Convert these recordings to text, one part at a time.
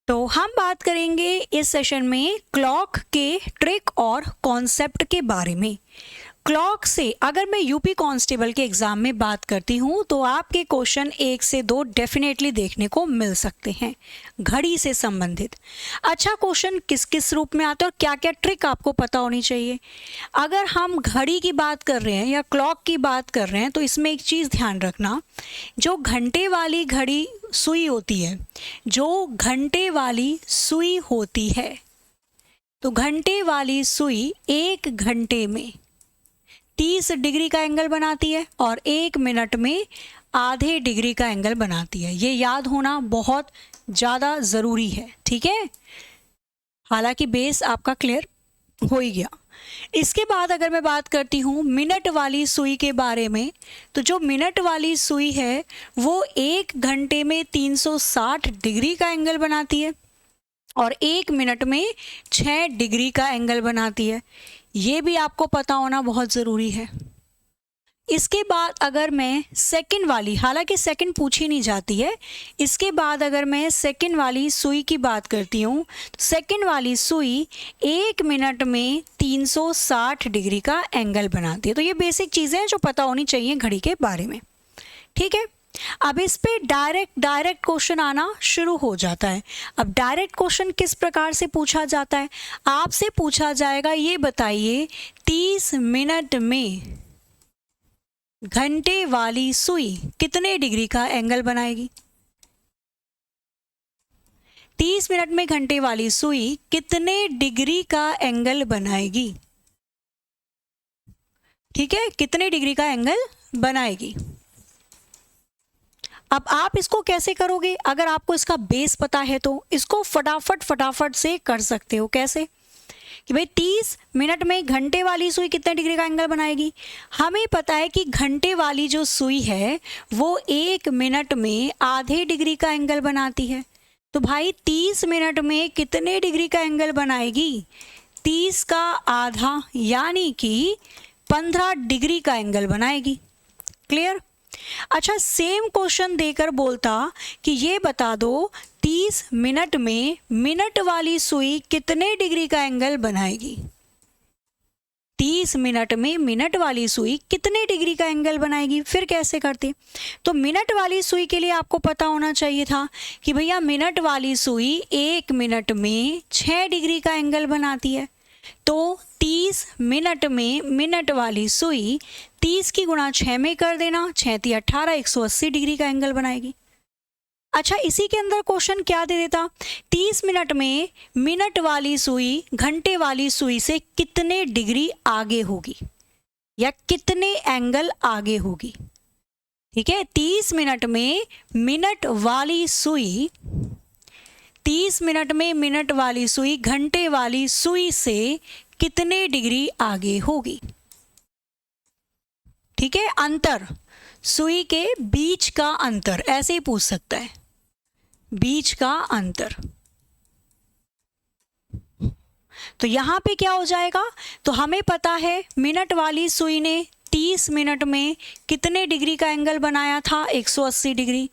तो हम बात करेंगे इस सेशन में क्लॉक के ट्रिक और कॉन्सेप्ट के बारे में। क्लॉक से अगर मैं यूपी कांस्टेबल के एग्जाम में बात करती हूँ तो आपके क्वेश्चन 1 से 2 डेफिनेटली देखने को मिल सकते हैं घड़ी से संबंधित। अच्छा, क्वेश्चन किस किस रूप में आता है और क्या क्या ट्रिक आपको पता होनी चाहिए। अगर हम घड़ी की बात कर रहे हैं या क्लॉक की बात कर रहे हैं तो इसमें एक चीज़ ध्यान रखना, जो घंटे वाली घड़ी सुई होती है, जो घंटे वाली सुई होती है, तो घंटे वाली सुई 1 घंटे में 30 डिग्री का एंगल बनाती है और 1 मिनट में आधे डिग्री का एंगल बनाती है। ये याद होना बहुत ज़्यादा ज़रूरी है, ठीक है। हालांकि बेस आपका क्लियर हो ही गया। इसके बाद अगर मैं बात करती हूँ मिनट वाली सुई के बारे में, तो जो मिनट वाली सुई है वो 1 घंटे में 360 डिग्री का एंगल बनाती है और 1 मिनट में 6 डिग्री का एंगल बनाती है। ये भी आपको पता होना बहुत ज़रूरी है। इसके बाद अगर मैं सेकंड वाली, हालांकि सेकंड पूछी नहीं जाती है, इसके बाद अगर मैं सेकंड वाली सुई की बात करती हूँ तो सेकंड वाली सुई 1 मिनट में 360 डिग्री का एंगल बनाती है। तो ये बेसिक चीज़ें हैं जो पता होनी चाहिए घड़ी के बारे में, ठीक है। अब इस पे डायरेक्ट क्वेश्चन आना शुरू हो जाता है। अब डायरेक्ट क्वेश्चन किस प्रकार से पूछा जाता है, आपसे पूछा जाएगा ये बताइए 30 मिनट में घंटे वाली सुई कितने डिग्री का एंगल बनाएगी। 30 मिनट में घंटे वाली सुई कितने डिग्री का एंगल बनाएगी, ठीक है, कितने डिग्री का एंगल बनाएगी। अब आप इसको कैसे करोगे, अगर आपको इसका बेस पता है तो इसको फटाफट से कर सकते हो। कैसे कि भाई 30 मिनट में घंटे वाली सुई कितने डिग्री का एंगल बनाएगी। हमें पता है कि घंटे वाली जो सुई है वो 1 मिनट में आधे डिग्री का एंगल बनाती है। तो भाई 30 मिनट में कितने डिग्री का एंगल बनाएगी, 30 का आधा यानी कि 15 डिग्री का एंगल बनाएगी। क्लियर। अच्छा, सेम क्वेश्चन देकर बोलता कि ये बता दो 30 मिनट में मिनट वाली सुई कितने डिग्री का एंगल बनाएगी। 30 मिनट में मिनट वाली सुई कितने डिग्री का एंगल बनाएगी, फिर कैसे करते। तो मिनट वाली सुई के लिए आपको पता होना चाहिए था कि भैया मिनट वाली सुई 1 मिनट में 6 डिग्री का एंगल बनाती है। तो 30 मिनट में मिनट वाली सुई 30 की गुणा 6 में कर देना, 6 × 18 180 डिग्री का एंगल बनाएगी। अच्छा, इसी के अंदर क्वेश्चन क्या दे देता, 30 मिनट में मिनट वाली सुई घंटे वाली सुई से कितने डिग्री आगे होगी या कितने एंगल आगे होगी, ठीक है। 30 मिनट में मिनट वाली सुई 30 मिनट में मिनट वाली सुई घंटे वाली सुई से कितने डिग्री आगे होगी, ठीक है। अंतर, सुई के बीच का अंतर, ऐसे ही पूछ सकता है, बीच का अंतर। तो यहां पे क्या हो जाएगा, तो हमें पता है मिनट वाली सुई ने 30 मिनट में कितने डिग्री का एंगल बनाया था, 180 डिग्री।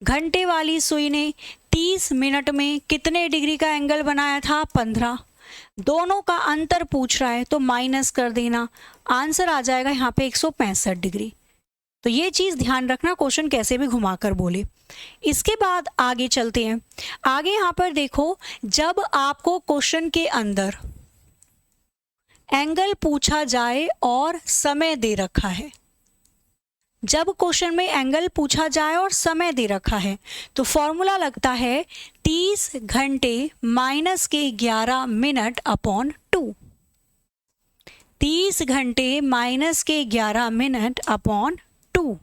घंटे वाली सुई ने 30 मिनट में कितने डिग्री का एंगल बनाया था, 15। दोनों का अंतर पूछ रहा है तो माइनस कर देना, आंसर आ जाएगा यहाँ पे 165 डिग्री। तो ये चीज़ ध्यान रखना, क्वेश्चन कैसे भी घुमाकर बोले। इसके बाद आगे चलते हैं। आगे यहाँ पर देखो, जब आपको क्वेश्चन के अंदर एंगल पूछा जाए और समय दे रखा है, जब क्वेश्चन में एंगल पूछा जाए और समय दे रखा है तो फॉर्मूला लगता है 30 घंटे माइनस के 11 मिनट अपॉन 2। 30 घंटे माइनस के 11 मिनट अपॉन 2।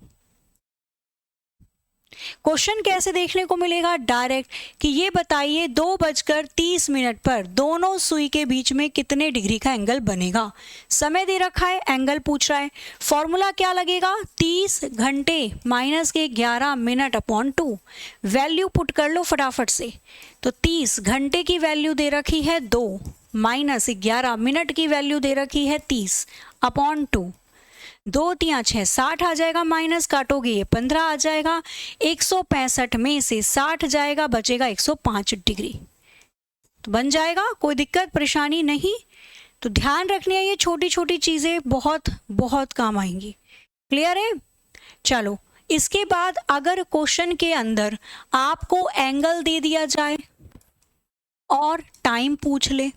क्वेश्चन कैसे देखने को मिलेगा, डायरेक्ट कि ये बताइए 2:30 पर दोनों सुई के बीच में कितने डिग्री का एंगल बनेगा। समय दे रखा है, एंगल पूछ रहा है, फॉर्मूला क्या लगेगा, 30 घंटे माइनस के 11 मिनट अपॉन 2। वैल्यू पुट कर लो फटाफट से। तो 30 घंटे की वैल्यू दे रखी है 2, माइनस 11 मिनट की वैल्यू दे रखी है 30 अपॉन 2। 2 × 3 = 6, 60 आ जाएगा, माइनस काटोगे ये 15 आ जाएगा। 165 में से 60 जाएगा, बचेगा 105 डिग्री। तो बन जाएगा, कोई दिक्कत परेशानी नहीं। तो ध्यान रखनी है, ये छोटी छोटी चीज़ें बहुत बहुत काम आएंगी। क्लियर है? चलो, इसके बाद अगर क्वेश्चन के अंदर आपको एंगल दे दिया जाए और टाइम पूछ ले,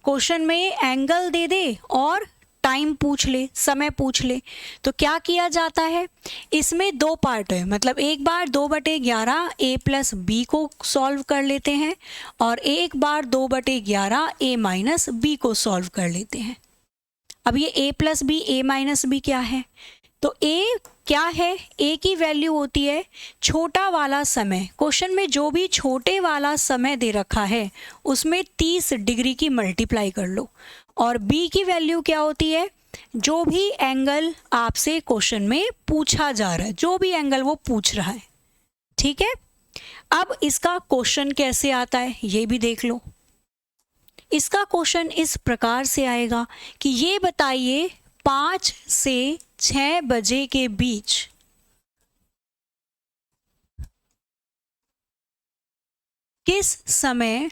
क्वेश्चन में एंगल दे दे और टाइम पूछ ले, समय पूछ ले, तो क्या किया जाता है, इसमें दो पार्ट है, मतलब एक बार 2/11 a प्लस बी को सॉल्व कर लेते हैं और एक बार 2/11 a माइनस बी को सॉल्व कर लेते हैं। अब ये a plus B, a minus B क्या है, तो a क्या है, a की वैल्यू होती है छोटा वाला समय। क्वेश्चन में जो भी छोटे वाला समय दे रखा है उसमें 30 डिग्री की मल्टीप्लाई कर लो, और b की वैल्यू क्या होती है, जो भी एंगल आपसे क्वेश्चन में पूछा जा रहा है, जो भी एंगल वो पूछ रहा है। ठीक है, अब इसका क्वेश्चन कैसे आता है ये भी देख लो। इसका क्वेश्चन इस प्रकार से आएगा कि ये बताइए 5 से 6 बजे के बीच किस समय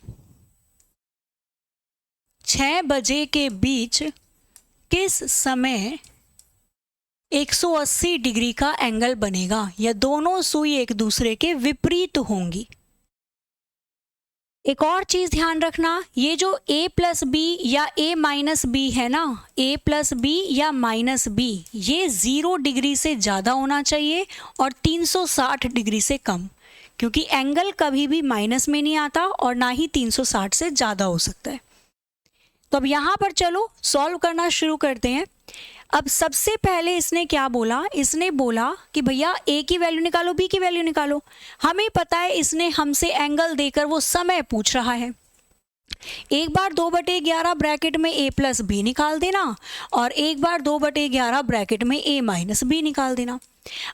6 बजे के बीच किस समय 180 डिग्री का एंगल बनेगा, या दोनों सुई एक दूसरे के विपरीत होंगी। एक और चीज ध्यान रखना, ये जो a प्लस बी या a माइनस बी है ना, a प्लस बी या माइनस बी, ये 0 डिग्री से ज़्यादा होना चाहिए और 360 डिग्री से कम, क्योंकि एंगल कभी भी माइनस में नहीं आता और ना ही 360 से ज़्यादा हो सकता है। तो अब यहाँ पर चलो सॉल्व करना शुरू करते हैं। अब सबसे पहले इसने क्या बोला, इसने बोला कि भैया a की वैल्यू निकालो, b की वैल्यू निकालो। हमें पता है इसने हमसे एंगल देकर वो समय पूछ रहा है। एक बार 2/11 ब्रैकेट में a प्लस बी निकाल देना और एक बार 2/11 ब्रैकेट में a माइनस बी निकाल देना।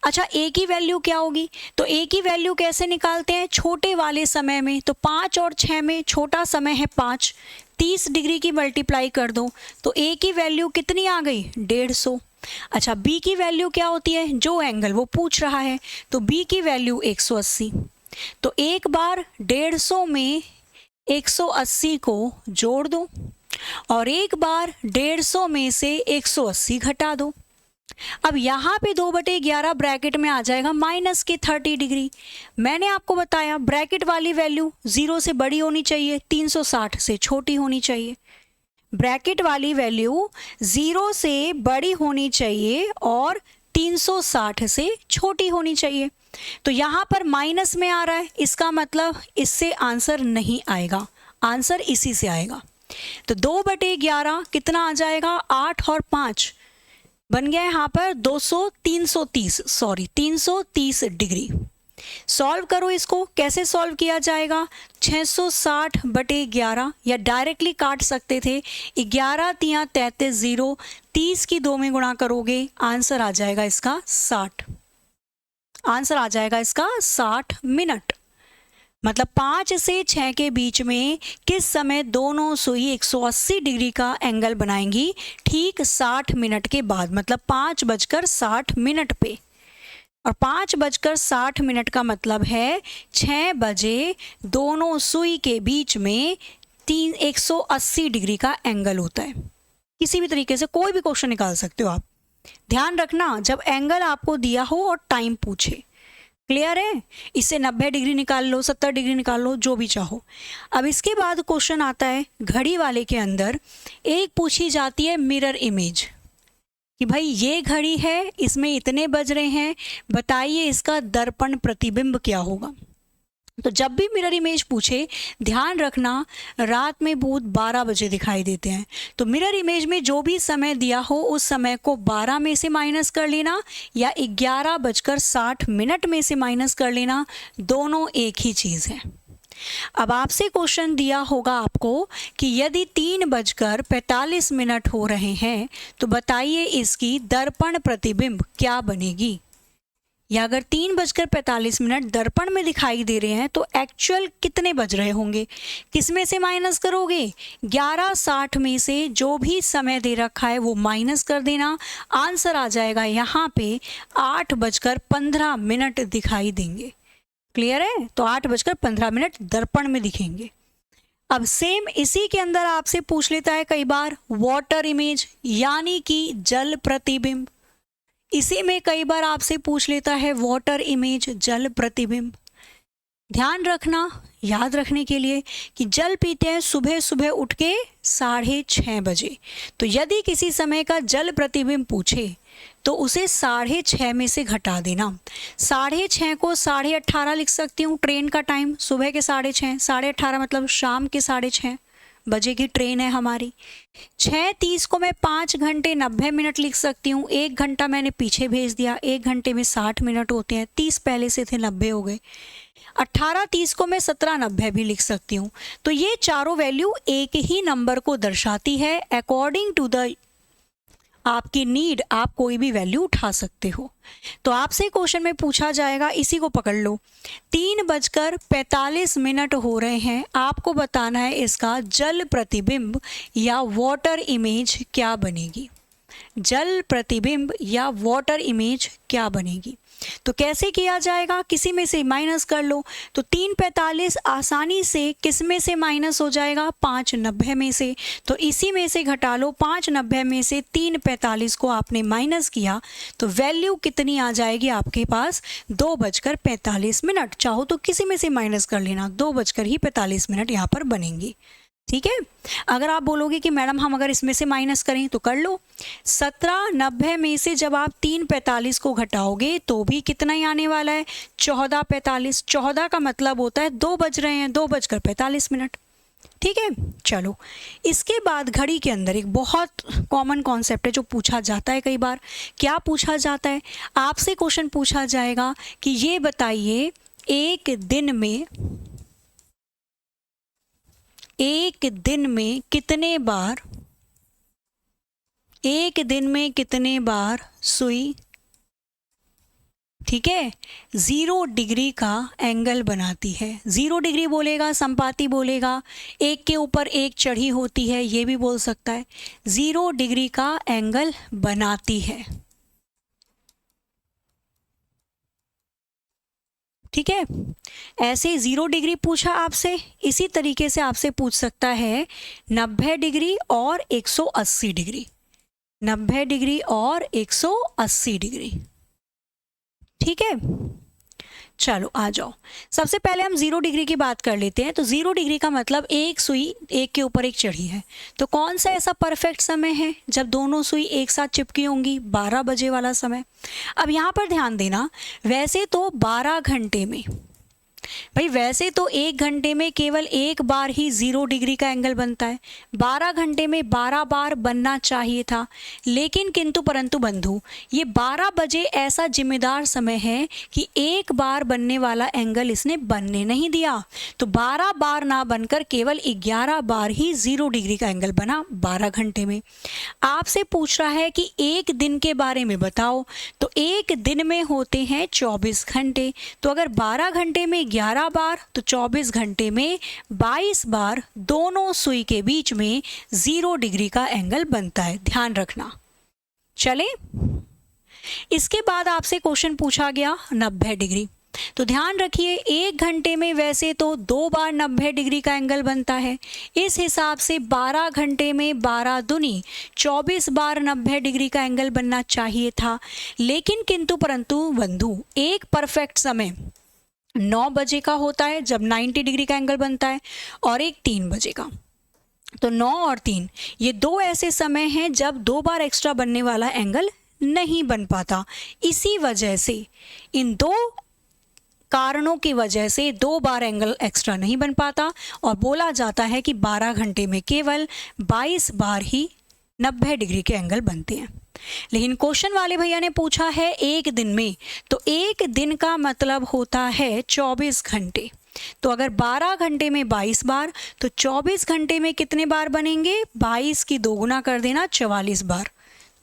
अच्छा, a की वैल्यू क्या होगी, तो a की वैल्यू कैसे निकालते हैं, छोटे वाले समय में, तो 5 और 6 में छोटा समय है 5, 30 डिग्री की मल्टीप्लाई कर दो, तो a की वैल्यू कितनी आ गई, 150। अच्छा, b की वैल्यू क्या होती है, जो एंगल वो पूछ रहा है, तो b की वैल्यू 180। तो एक बार 150 में 180 को जोड़ दो और एक बार 150 में से 180 घटा दो। अब यहाँ पे 2/11 ब्रैकेट में आ जाएगा माइनस के 30 डिग्री। मैंने आपको बताया ब्रैकेट वाली वैल्यू 0 से बड़ी होनी चाहिए, 360 से छोटी होनी चाहिए। ब्रैकेट वाली वैल्यू 0 से बड़ी होनी चाहिए और 360 से छोटी होनी चाहिए। तो यहाँ पर माइनस में आ रहा है, इसका मतलब इससे आंसर नहीं आएगा, आंसर इसी से आएगा। तो 2/11 कितना आ जाएगा, 8 और 5 बन गया यहाँ पर 330 डिग्री। सॉल्व करो इसको, कैसे सॉल्व किया जाएगा, 660/11 या डायरेक्टली काट सकते थे, 11 तिया 33 0, 30 की 2 में गुणा करोगे, आंसर आ जाएगा इसका 60। आंसर आ जाएगा इसका 60 मिनट। मतलब 5 से 6 के बीच में किस समय दोनों सुई 180 डिग्री का एंगल बनाएंगी, ठीक 60 मिनट के बाद, मतलब 5:60 पे। और 5:60 का मतलब है 6 बजे दोनों सुई के बीच में 180 डिग्री का एंगल होता है। किसी भी तरीके से कोई भी क्वेश्चन निकाल सकते हो आप। ध्यान रखना, जब एंगल आपको दिया हो और टाइम पूछे। क्लियर है, इससे 90 डिग्री निकाल लो, 70 डिग्री निकाल लो, जो भी चाहो। अब इसके बाद क्वेश्चन आता है घड़ी वाले के अंदर, एक पूछी जाती है मिरर इमेज कि भाई ये घड़ी है, इसमें इतने बज रहे हैं, बताइए इसका दर्पण प्रतिबिंब क्या होगा। तो जब भी मिरर इमेज पूछे, ध्यान रखना रात में भूत 12 बजे दिखाई देते हैं, तो मिरर इमेज में जो भी समय दिया हो उस समय को 12 में से माइनस कर लेना या 11:60 में से माइनस कर लेना, दोनों एक ही चीज़ है। अब आपसे क्वेश्चन दिया होगा आपको कि यदि 3:45 हो रहे हैं तो बताइए इसकी दर्पण प्रतिबिंब क्या बनेगी। या अगर 3:45 दर्पण में दिखाई दे रहे हैं तो एक्चुअल कितने बज रहे होंगे, किस में से माइनस करोगे, 11:60 में से जो भी समय दे रखा है वो माइनस कर देना, आंसर आ जाएगा यहाँ पे 8:15 दिखाई देंगे। क्लियर है, तो 8:15 दर्पण में दिखेंगे। अब सेम इसी के अंदर आपसे पूछ लेता है कई बार वाटर इमेज यानी कि जल प्रतिबिंब। इसी में कई बार आपसे पूछ लेता है वाटर इमेज, जल प्रतिबिंब। ध्यान रखना, याद रखने के लिए कि जल पीते हैं सुबह सुबह उठ के 6:30 बजे। तो यदि किसी समय का जल प्रतिबिंब पूछे तो उसे 6:30 में से घटा देना। 6:30 को 18:30 लिख सकती हूँ, ट्रेन का टाइम सुबह के 6:30, 18:30 मतलब शाम के 6:30 बजे की ट्रेन है हमारी। 6:30 को मैं 5 घंटे 90 मिनट लिख सकती हूँ, 1 घंटा मैंने पीछे भेज दिया, 1 घंटे में 60 मिनट होते हैं, 30 पहले से थे 90 हो गए। 18:30 को मैं 17:90 भी लिख सकती हूँ। तो ये चारों वैल्यू एक ही नंबर को दर्शाती है। अकॉर्डिंग टू द आपकी नीड आप कोई भी वैल्यू उठा सकते हो। तो आपसे क्वेश्चन में पूछा जाएगा, इसी को पकड़ लो, 3:45 हो रहे हैं, आपको बताना है इसका जल प्रतिबिंब या वाटर इमेज क्या बनेगी। जल प्रतिबिंब या वाटर इमेज क्या बनेगी। तो कैसे किया जाएगा, किसी में से माइनस कर लो। तो 3:45 आसानी से किस में से माइनस हो जाएगा, 5:90 में से। तो इसी में से घटा लो, 5:90 में से 3:45 को आपने माइनस किया तो वैल्यू कितनी आ जाएगी आपके पास, 2:45। चाहो तो किसी में से माइनस कर लेना, 2:45 यहाँ पर बनेंगी। ठीक है। अगर आप बोलोगे कि मैडम हम अगर इसमें से माइनस करें तो कर लो। 17:90 में से जब आप 3:45 को घटाओगे तो भी कितना ही आने वाला है, 14:45। 14 का मतलब होता है 2 बज रहे हैं, 2:45। ठीक है। चलो, इसके बाद घड़ी के अंदर एक बहुत कॉमन कॉन्सेप्ट है जो पूछा जाता है कई बार। क्या पूछा जाता है, आपसे क्वेश्चन पूछा जाएगा कि ये बताइए एक दिन में कितने बार सुई, ठीक है, 0 डिग्री का एंगल बनाती है। 0 डिग्री बोलेगा, संपाती बोलेगा, एक के ऊपर एक चढ़ी होती है, ये भी बोल सकता है। 0 डिग्री का एंगल बनाती है। ठीक है। ऐसे 0 डिग्री पूछा आपसे, इसी तरीके से आपसे पूछ सकता है 90 डिग्री और 180 डिग्री। 90 डिग्री और 180 डिग्री। ठीक है। चलो आ जाओ, सबसे पहले हम 0 डिग्री की बात कर लेते हैं। तो 0 डिग्री का मतलब एक सुई एक के ऊपर एक चढ़ी है। तो कौन सा ऐसा परफेक्ट समय है जब दोनों सुई एक साथ चिपकी होंगी, 12 बजे वाला समय। अब यहाँ पर ध्यान देना, वैसे तो 12 घंटे में, भाई वैसे तो 1 घंटे में केवल एक बार ही 0 डिग्री का एंगल बनता है, 12 घंटे में 12 बार बनना चाहिए था। लेकिन किंतु परंतु बंधु, ये 12 बजे ऐसा जिम्मेदार समय है कि एक बार बनने वाला एंगल इसने बनने नहीं दिया। तो 12 बार ना बनकर केवल 11 बार ही 0 डिग्री का एंगल बना 12 घंटे में। आपसे पूछ रहा है कि एक दिन के बारे में बताओ। तो एक दिन में होते हैं 24 घंटे। तो अगर 12 घंटे में 11 बार तो 24 घंटे में 22 बार दोनों सुई के बीच में 0 डिग्री का एंगल बनता है। ध्यान रखना। चले, इसके बाद आपसे क्वेश्चन पूछा गया 90 डिग्री। तो ध्यान रखिए, 1 घंटे में वैसे तो 2 बार 90 डिग्री का एंगल बनता है। इस हिसाब से 12 घंटे में 12 दूनी 24 बार 90 डिग्री का एंगल बनना चाहिए था। लेकिन किंतु परंतु बंधु, एक परफेक्ट समय 9 बजे का होता है जब 90 डिग्री का एंगल बनता है, और एक 3 बजे का। तो 9 और 3 ये 2 ऐसे समय हैं जब 2 बार एक्स्ट्रा बनने वाला एंगल नहीं बन पाता। इसी वजह से, इन 2 कारणों की वजह से 2 बार एंगल एक्स्ट्रा नहीं बन पाता, और बोला जाता है कि 12 घंटे में केवल 22 बार ही 90 डिग्री के एंगल बनते हैं। लेकिन क्वेश्चन वाले भैया ने पूछा है एक दिन में, तो एक दिन का मतलब होता है 24 घंटे। तो अगर 12 घंटे में 22 बार तो 24 घंटे में कितने बार बनेंगे, 22 की 2 गुना कर देना, 44 बार।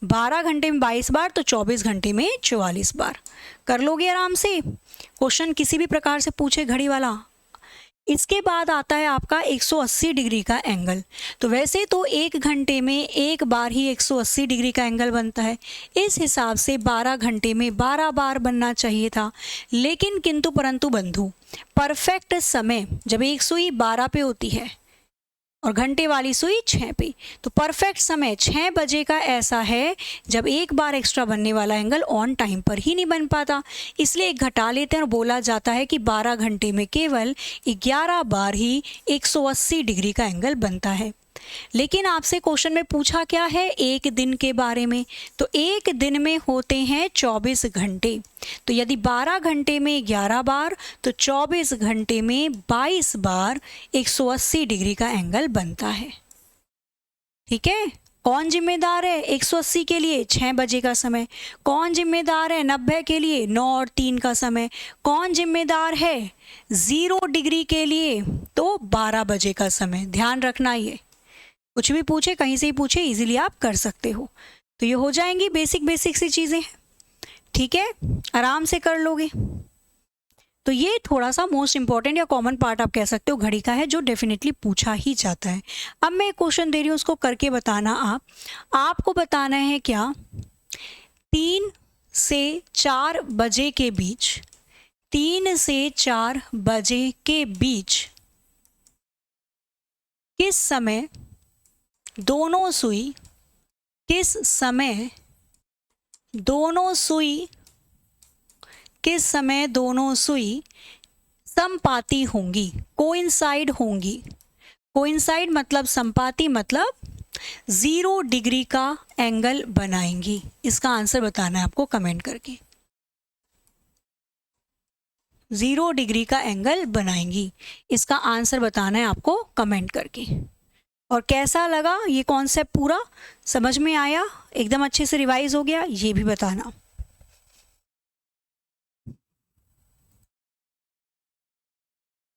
12 घंटे में 22 बार तो 24 घंटे में 44 बार। कर लोगे आराम से। क्वेश्चन किसी भी प्रकार से पूछे घड़ी वाला। इसके बाद आता है आपका 180 डिग्री का एंगल। तो वैसे तो 1 घंटे में एक बार ही 180 डिग्री का एंगल बनता है। इस हिसाब से 12 घंटे में 12 बार बनना चाहिए था। लेकिन किंतु परंतु बंधु, परफेक्ट समय जब एक सुई 12 पे होती है, और घंटे वाली सुई 6 पे। तो परफेक्ट समय 6 बजे का ऐसा है जब एक बार एक्स्ट्रा बनने वाला एंगल ऑन टाइम पर ही नहीं बन पाता, इसलिए एक घटा लेते हैं और बोला जाता है कि 12 घंटे में केवल 11 बार ही 180 डिग्री का एंगल बनता है। लेकिन आपसे क्वेश्चन में पूछा क्या है, एक दिन के बारे में। तो एक दिन में होते हैं 24 घंटे, तो यदि 12 घंटे में 11 बार तो 24 घंटे में 22 बार 180 डिग्री का एंगल बनता है। ठीक है, कौन जिम्मेदार है 180 के लिए? 6 बजे का समय। कौन जिम्मेदार है 90 के लिए? 9 और 3 का समय। कौन जिम्मेदार है 0 डिग्री के लिए? तो 12 बजे का समय। ध्यान रखना, ये कुछ भी पूछे, कहीं से ही पूछे, इजीली आप कर सकते हो। तो ये हो जाएंगी बेसिक सी चीज़ें, ठीक है, आराम से कर लोगे। तो ये थोड़ा सा मोस्ट इंपॉर्टेंट या कॉमन पार्ट आप कह सकते हो घड़ी का है, जो डेफिनेटली पूछा ही जाता है। अब मैं एक क्वेश्चन दे रही हूँ, उसको करके बताना। आपको बताना है क्या, 3 से 4 बजे के बीच, 3 से 4 बजे के बीच किस समय दोनों सुई, किस समय दोनों सुई, किस समय दोनों सुई समपाती होंगी, कोइंसाइड होंगी। कोइंसाइड मतलब समपाती, मतलब 0 डिग्री का एंगल बनाएंगी। इसका आंसर बताना है आपको कमेंट करके। 0 डिग्री का एंगल बनाएंगी, इसका आंसर बताना है आपको कमेंट करके। और कैसा लगा ये कॉन्सेप्ट, पूरा समझ में आया, एकदम अच्छे से रिवाइज हो गया, ये भी बताना।